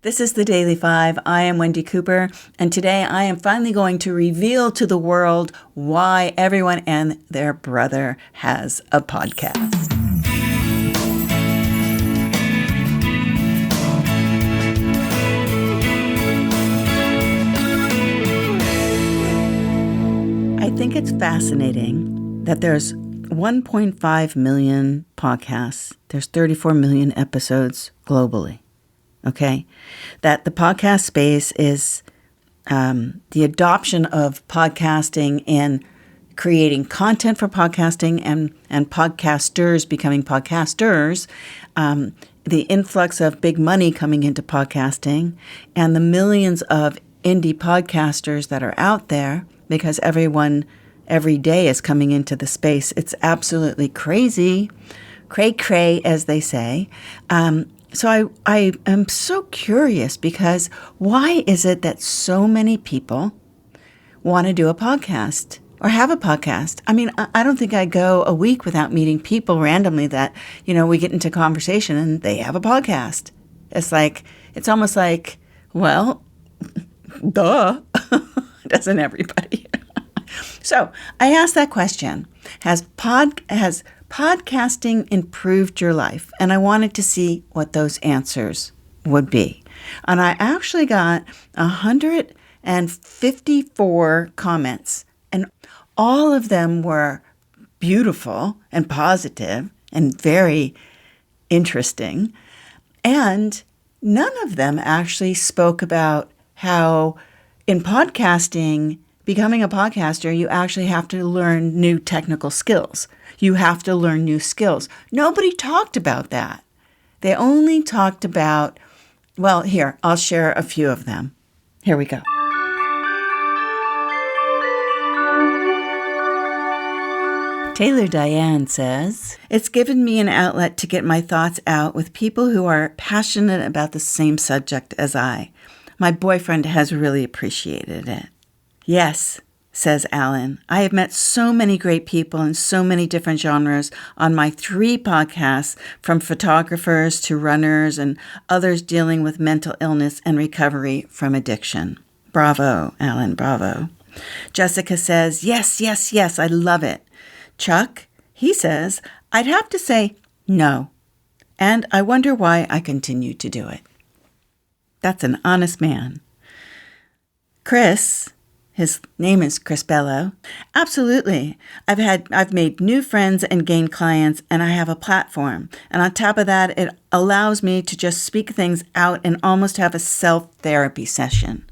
This is the Daily Five. I am WendiCooper, and today I am finally going to reveal to the world why everyone and their brother has a podcast. I think it's fascinating that there's 1.5 million podcasts. There's 34 million episodes globally. Okay, that the podcast space is the adoption of podcasting and creating content for podcasting and podcasters becoming podcasters, the influx of big money coming into podcasting, and the millions of indie podcasters that are out there because everyone every day is coming into the space. It's absolutely crazy, cray, as they say. So I am so curious because why is it that so many people want to do a podcast or have a podcast? I mean, I don't think I go a week without meeting people randomly that, we get into conversation and they have a podcast. It's almost like, well, duh, doesn't everybody? So I asked that question, has podcasting improved your life? And I wanted to see what those answers would be. And I actually got 154 comments, and all of them were beautiful and positive and very interesting. And none of them actually spoke about how in podcasting, becoming a podcaster, you actually have to learn new technical skills. You have to learn new skills. Nobody talked about that. They only talked about, well, here, I'll share a few of them. Here we go. Taylor Diane says, it's given me an outlet to get my thoughts out with people who are passionate about the same subject as I. My boyfriend has really appreciated it. Yes, says Alan, I have met so many great people in so many different genres on my 3 podcasts, from photographers to runners and others dealing with mental illness and recovery from addiction. Bravo, Alan, bravo. Jessica says, yes, I love it. Chuck, he says, I'd have to say no, and I wonder why I continue to do it. That's an honest man. Chris, his name is Chris Bello. Absolutely. I've made new friends and gained clients, and I have a platform. And on top of that, it allows me to just speak things out and almost have a self-therapy session.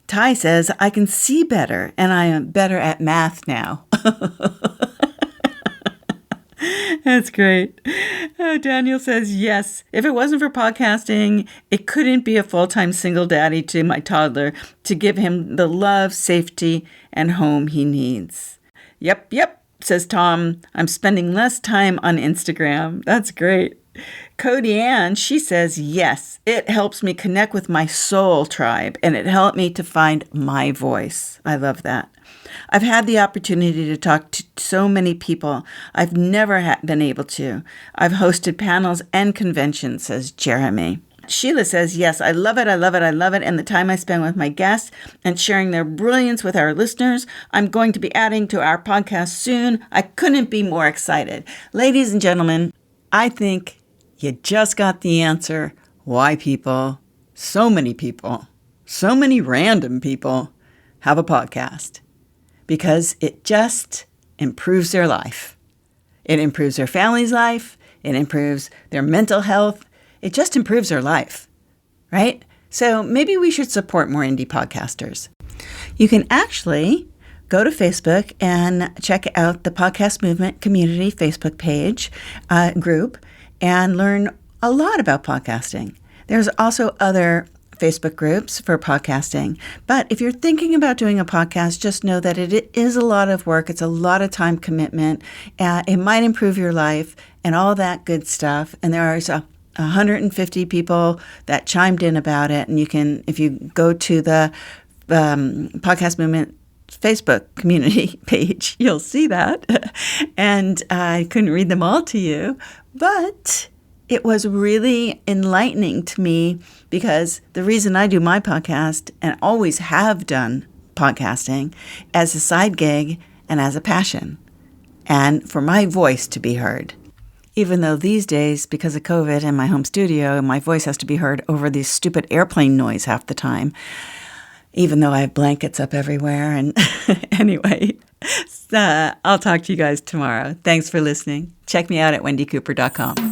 Ty says, I can see better, and I am better at math now. That's great. Daniel says, yes, if it wasn't for podcasting, it couldn't be a full-time single daddy to my toddler to give him the love, safety, and home he needs. Yep, says Tom. I'm spending less time on Instagram. That's great. Cody Ann, she says, yes, it helps me connect with my soul tribe, and it helped me to find my voice. I love that. I've had the opportunity to talk to so many people I've never been able to. I've hosted panels and conventions, says Jeremy. Sheila says, yes, I love it. And the time I spend with my guests and sharing their brilliance with our listeners. I'm going to be adding to our podcast soon. I couldn't be more excited. Ladies and gentlemen, I think you just got the answer why so many random people have a podcast. Because it just improves their life. It improves their family's life. It improves their mental health. It just improves their life, right? So maybe we should support more indie podcasters. You can actually go to Facebook and check out the Podcast Movement Community Facebook page group and learn a lot about podcasting. There's also other Facebook groups for podcasting. But if you're thinking about doing a podcast, just know that it is a lot of work. It's a lot of time commitment. It might improve your life and all that good stuff. And there are 150 people that chimed in about it. And you can, if you go to the Podcast Movement Facebook community page, you'll see that. And I couldn't read them all to you, but It was really enlightening to me because the reason I do my podcast and always have done podcasting as a side gig and as a passion, and for my voice to be heard. Even though these days, because of COVID and my home studio, my voice has to be heard over this stupid airplane noise half the time, even though I have blankets up everywhere. And anyway, I'll talk to you guys tomorrow. Thanks for listening. Check me out at WendiCooper.com.